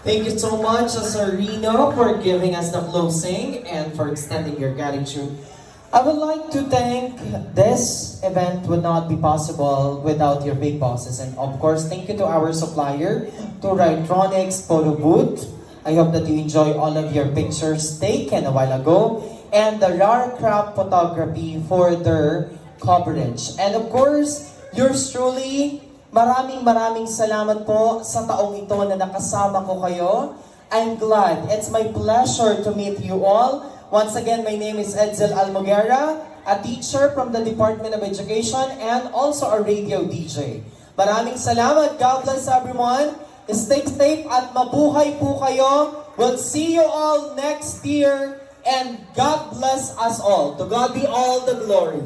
Thank you so much, Sir Rino, for giving us the closing and for extending your gratitude. I would like to thank this event would not be possible without your big bosses. And of course, thank you to our supplier, to Ritronics Photo Booth. I hope that you enjoy all of your pictures taken a while ago. And the Rare Craft Photography for their coverage. And of course, yours truly, maraming salamat po sa taong ito na nakasama ko kayo. I'm glad. It's my pleasure to meet you all. Once again, my name is Edsel Almoguera, a teacher from the Department of Education and also a radio DJ. Maraming salamat. God bless everyone. Stay safe at mabuhay po kayo. We'll see you all next year and God bless us all. To God be all the glory.